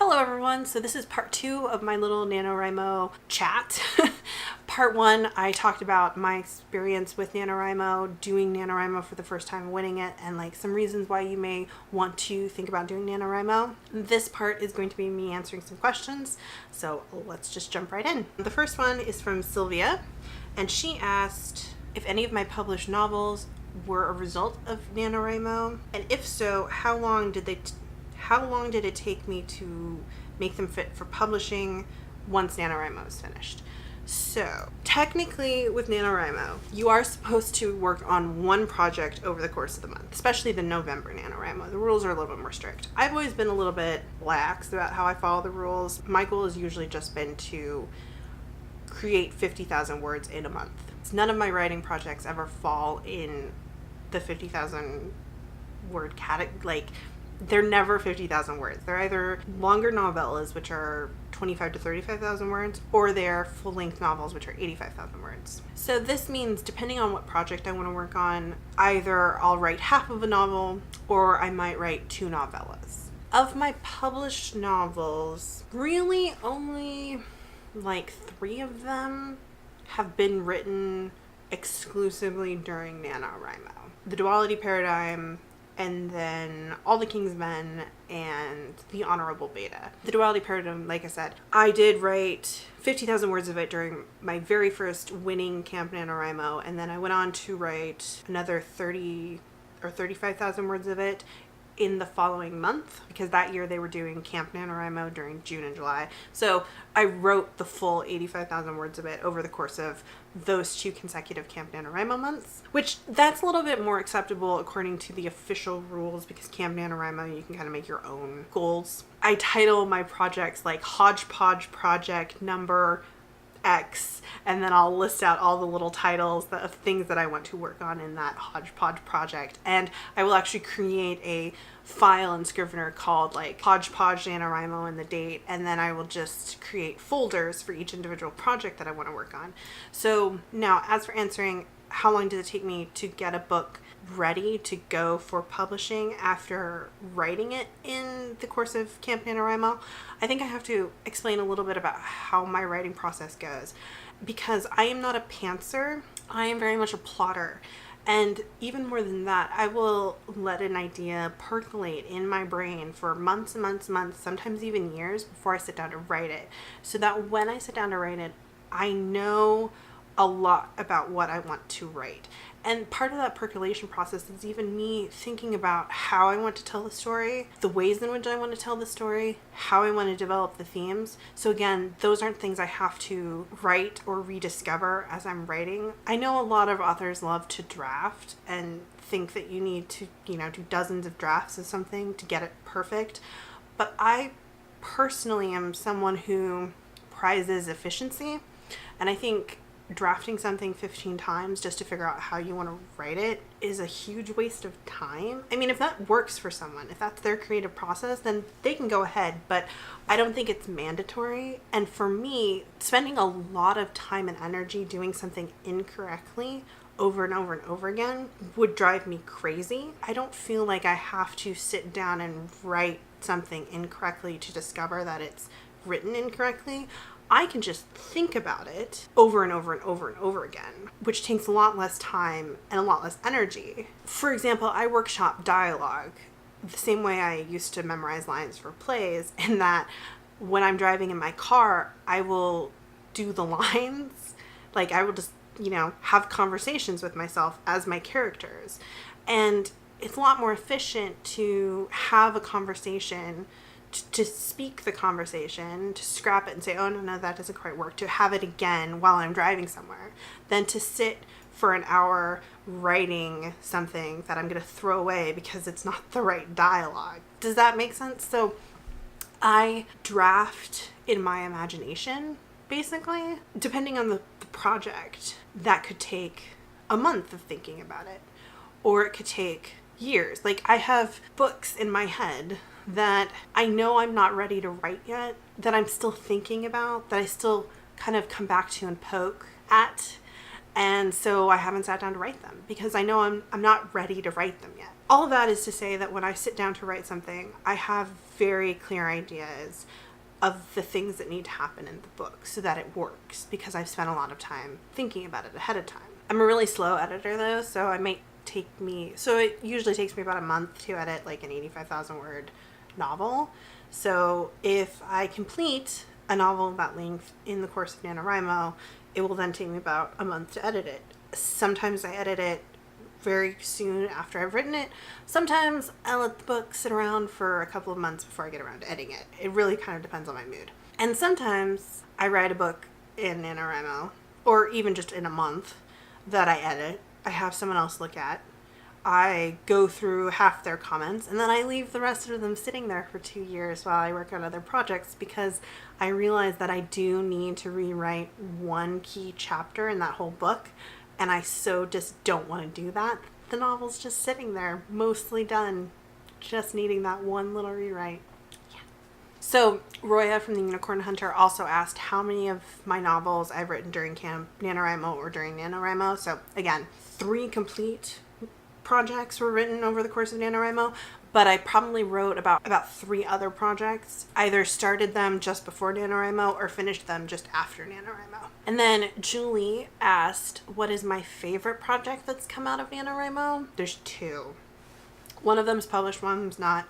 Hello everyone, so this is part 2 of my little NaNoWriMo chat. Part 1, I talked about my experience with NaNoWriMo, doing NaNoWriMo for the first time, winning it, and like some reasons why you may want to think about doing NaNoWriMo. This part is going to be me answering some questions, so let's just jump right in. The first one is from Sylvia, and she asked if any of my published novels were a result of NaNoWriMo, and if so, how long did it take me to make them fit for publishing once NaNoWriMo is finished? So technically with NaNoWriMo, you are supposed to work on one project over the course of the month, especially the November NaNoWriMo. The rules are a little bit more strict. I've always been a little bit lax about how I follow the rules. My goal has usually just been to create 50,000 words in a month. None of my writing projects ever fall in the 50,000 word category. They're never 50,000 words. They're either longer novellas, which are 25 to 35,000 words, or they're full-length novels, which are 85,000 words. So this means, depending on what project I want to work on, either I'll write half of a novel, or I might write 2 novellas. Of my published novels, really only 3 of them have been written exclusively during NaNoWriMo. The Duality Paradigm, and then All the King's Men, and The Honorable Beta. The Duality Paradigm, like I said, I did write 50,000 words of it during my very first winning Camp NaNoWriMo, and then I went on to write another 30 or 35,000 words of it in the following month, because that year they were doing Camp NaNoWriMo during June and July. So I wrote the full 85,000 words of it over the course of those 2 consecutive Camp NaNoWriMo months, which that's a little bit more acceptable according to the official rules, because Camp NaNoWriMo, you can kind of make your own goals. I title my projects like Hodgepodge Project Number X, and then I'll list out all the little titles of things that I want to work on in that hodgepodge project, and I will actually create a file in Scrivener called Hodgepodge NaNoWriMo and the date, and then I will just create folders for each individual project that I want to work on. So now, as for answering how long did it take me to get a book ready to go for publishing after writing it in the course of Camp NaNoWriMo, I think I have to explain a little bit about how my writing process goes, because I am not a pantser. I am very much a plotter. And even more than that, I will let an idea percolate in my brain for months and months and months, sometimes even years, before I sit down to write it, so that when I sit down to write it, I know a lot about what I want to write. And part of that percolation process is even me thinking about how I want to tell the story, the ways in which I want to tell the story, how I want to develop the themes. So again, those aren't things I have to write or rediscover as I'm writing. I know a lot of authors love to draft and think that you need to, do dozens of drafts of something to get it perfect. But I personally am someone who prizes efficiency, and I think drafting something 15 times just to figure out how you want to write it is a huge waste of time. I mean, if that works for someone, if that's their creative process, then they can go ahead, but I don't think it's mandatory. And for me, spending a lot of time and energy doing something incorrectly over and over and over again would drive me crazy. I don't feel like I have to sit down and write something incorrectly to discover that it's written incorrectly. I can just think about it over and over and over and over again, which takes a lot less time and a lot less energy. For example, I workshop dialogue the same way I used to memorize lines for plays, in that when I'm driving in my car, I will do the lines. I will just, have conversations with myself as my characters. And it's a lot more efficient to have a conversation, to speak the conversation, to scrap it and say, oh, no, that doesn't quite work, to have it again while I'm driving somewhere, than to sit for an hour writing something that I'm going to throw away because it's not the right dialogue. Does that make sense? So I draft in my imagination, basically. Depending on the project, that could take a month of thinking about it, or it could take years. I have books in my head that I know I'm not ready to write yet, that I'm still thinking about, that I still kind of come back to and poke at. And so I haven't sat down to write them because I know I'm not ready to write them yet. All of that is to say that when I sit down to write something, I have very clear ideas of the things that need to happen in the book so that it works, because I've spent a lot of time thinking about it ahead of time. I'm a really slow editor though, so it usually takes me about a month to edit like an 85,000 word novel. So if I complete a novel of that length in the course of NaNoWriMo, it will then take me about a month to edit it. Sometimes I edit it very soon after I've written it. Sometimes I let the book sit around for a couple of months before I get around to editing it. It really kind of depends on my mood. And sometimes I write a book in NaNoWriMo, or even just in a month, that I edit. I have someone else look at. I go through half their comments, and then I leave the rest of them sitting there for 2 years while I work on other projects, because I realize that I do need to rewrite one key chapter in that whole book, and I so just don't want to do that. The novel's just sitting there, mostly done, just needing that one little rewrite. Yeah. So Roya from the Unicorn Hunter also asked how many of my novels I've written during Camp NaNoWriMo or during NaNoWriMo. So again, 3 complete projects were written over the course of NaNoWriMo, but I probably wrote about 3 other projects, either started them just before NaNoWriMo or finished them just after NaNoWriMo. And then Julie asked, what is my favorite project that's come out of NaNoWriMo? There's 2. One of them is published, one of them's not.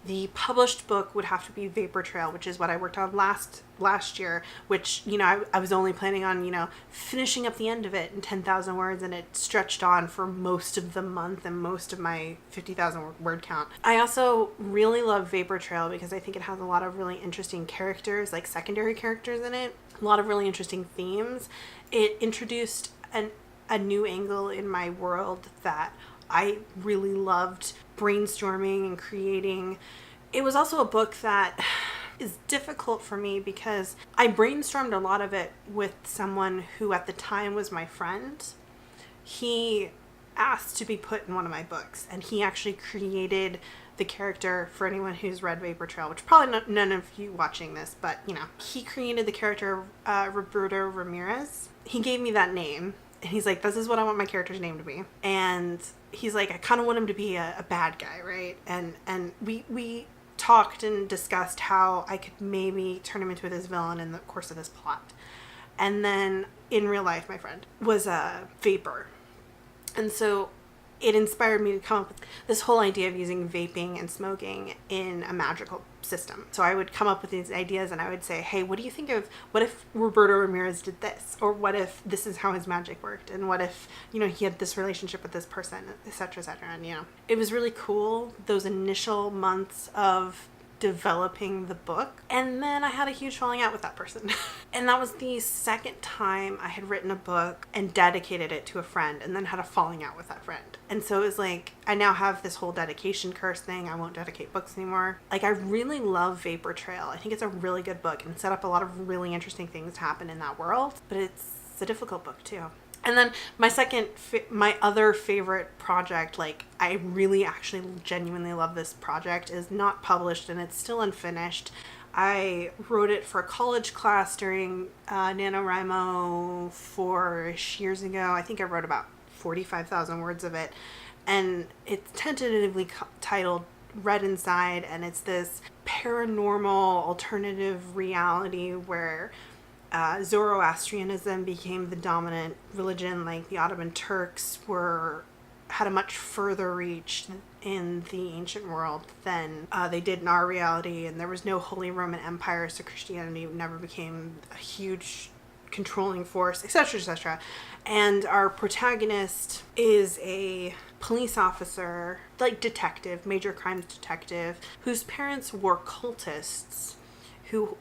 The published book would have to be Vapor Trail, which is what I worked on last year, which, I was only planning on, finishing up the end of it in 10,000 words, and it stretched on for most of the month and most of my 50,000 word count. I also really love Vapor Trail because I think it has a lot of really interesting characters, like secondary characters in it, a lot of really interesting themes. It introduced a new angle in my world that I really loved brainstorming and creating. It was also a book that is difficult for me because I brainstormed a lot of it with someone who at the time was my friend. He asked to be put in one of my books, and he actually created the character. For anyone who's read Vapor Trail, which probably none of you watching this, but he created the character Roberto Ramirez. He gave me that name. And he's like, this is what I want my character's name to be. And he's like, I kind of want him to be a bad guy, right? And we talked and discussed how I could maybe turn him into this villain in the course of this plot. And then in real life, my friend was a vapor. And so it inspired me to come up with this whole idea of using vaping and smoking in a magical system. So I would come up with these ideas and I would say, hey, what do you think of, what if Roberto Ramirez did this? Or what if this is how his magic worked? And what if, he had this relationship with this person, et cetera, et cetera. And, it was really cool, those initial months of developing the book. And then I had a huge falling out with that person. And that was the second time I had written a book and dedicated it to a friend and then had a falling out with that friend. And so it was like, I now have this whole dedication curse thing. I won't dedicate books anymore. Like, I really love Vapor Trail. I think it's a really good book and set up a lot of really interesting things to happen in that world, but it's a difficult book too. And then my other favorite project, like I really actually genuinely love this project, is not published and it's still unfinished. I wrote it for a college class during NaNoWriMo 4-ish years ago. I think I wrote about 45,000 words of it. And it's tentatively titled Red Inside, and it's this paranormal alternative reality where Zoroastrianism became the dominant religion. Like the Ottoman Turks had a much further reach in the ancient world than they did in our reality, and there was no Holy Roman Empire, so Christianity never became a huge controlling force, etc., etc. And our protagonist is a police officer, like detective, major crimes detective, whose parents were cultists who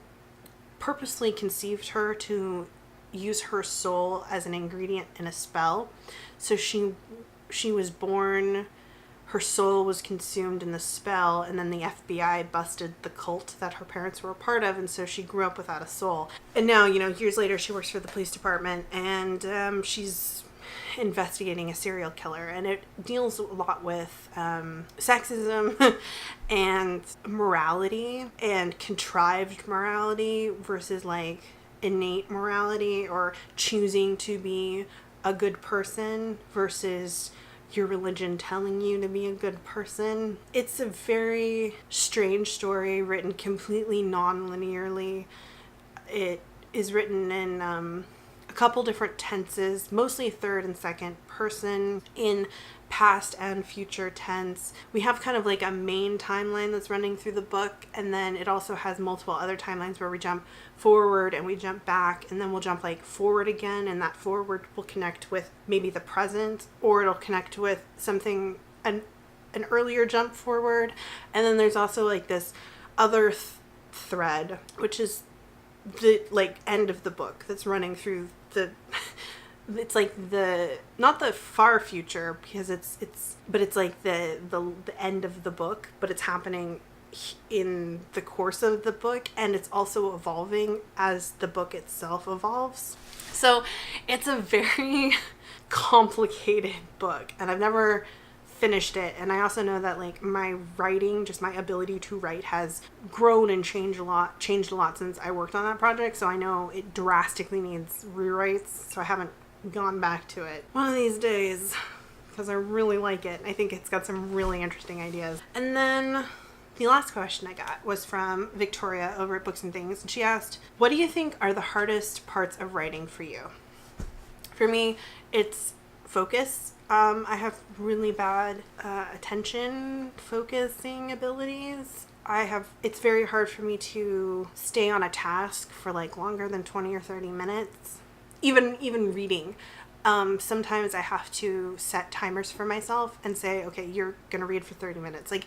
purposely conceived her to use her soul as an ingredient in a spell. So she was born, her soul was consumed in the spell, and then the FBI busted the cult that her parents were a part of, and so she grew up without a soul. And now, years later, she works for the police department, and she's investigating a serial killer, and it deals a lot with sexism and morality, and contrived morality versus like innate morality, or choosing to be a good person versus your religion telling you to be a good person. It's a very strange story written completely non-linearly. It is written in a couple different tenses, mostly third and second person, in past and future tense. We have kind of like a main timeline that's running through the book, and then it also has multiple other timelines where we jump forward and we jump back, and then we'll jump like forward again, and that forward will connect with maybe the present, or it'll connect with something, an earlier jump forward. And then there's also like this other thread, which is the like end of the book that's running through the it's like the, not the far future, because but it's like the end of the book, but it's happening in the course of the book, and it's also evolving as the book itself evolves. So it's a very complicated book, and I've never finished it. And I also know that like my writing, just my ability to write, has grown and changed a lot since I worked on that project. So I know it drastically needs rewrites, so I haven't gone back to it. One of these days, because I really like it. I think it's got some really interesting ideas. And then the last question I got was from Victoria over at Books and Things, and she asked, what do you think are the hardest parts of writing for you? For me, it's focus. I have really bad attention focusing abilities. It's very hard for me to stay on a task for like longer than 20 or 30 minutes. Even reading. Sometimes I have to set timers for myself and say, okay, you're going to read for 30 minutes. Like,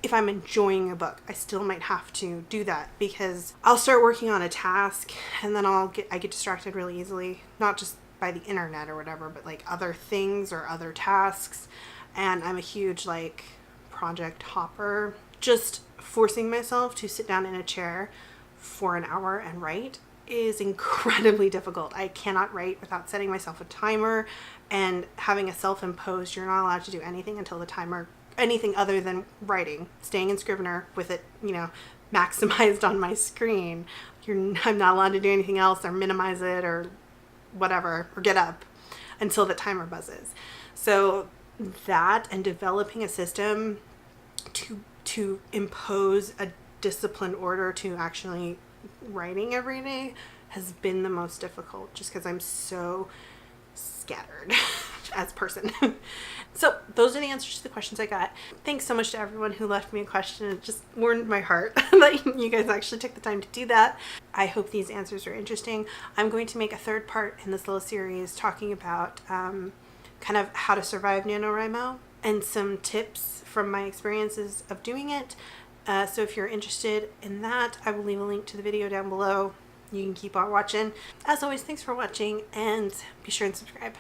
if I'm enjoying a book, I still might have to do that, because I'll start working on a task and then I get distracted really easily, not just by the internet or whatever, but like other things or other tasks. And I'm a huge like project hopper. Just forcing myself to sit down in a chair for an hour and write is incredibly difficult. I cannot write without setting myself a timer and having a self-imposed, you're not allowed to do anything until the timer, anything other than writing, staying in Scrivener with it, maximized on my screen. I'm not allowed to do anything else or minimize it or whatever, or get up until the timer buzzes. So that, and developing a system to impose a disciplined order to actually writing every day has been the most difficult, just because I'm so scattered as a person. So those are the answers to the questions I got. Thanks so much to everyone who left me a question. It just warmed my heart that you guys actually took the time to do that. I hope these answers are interesting. I'm going to make a third part in this little series talking about kind of how to survive NaNoWriMo and some tips from my experiences of doing it. So if you're interested in that, I will leave a link to the video down below. You can keep on watching. As always, thanks for watching, and be sure and subscribe.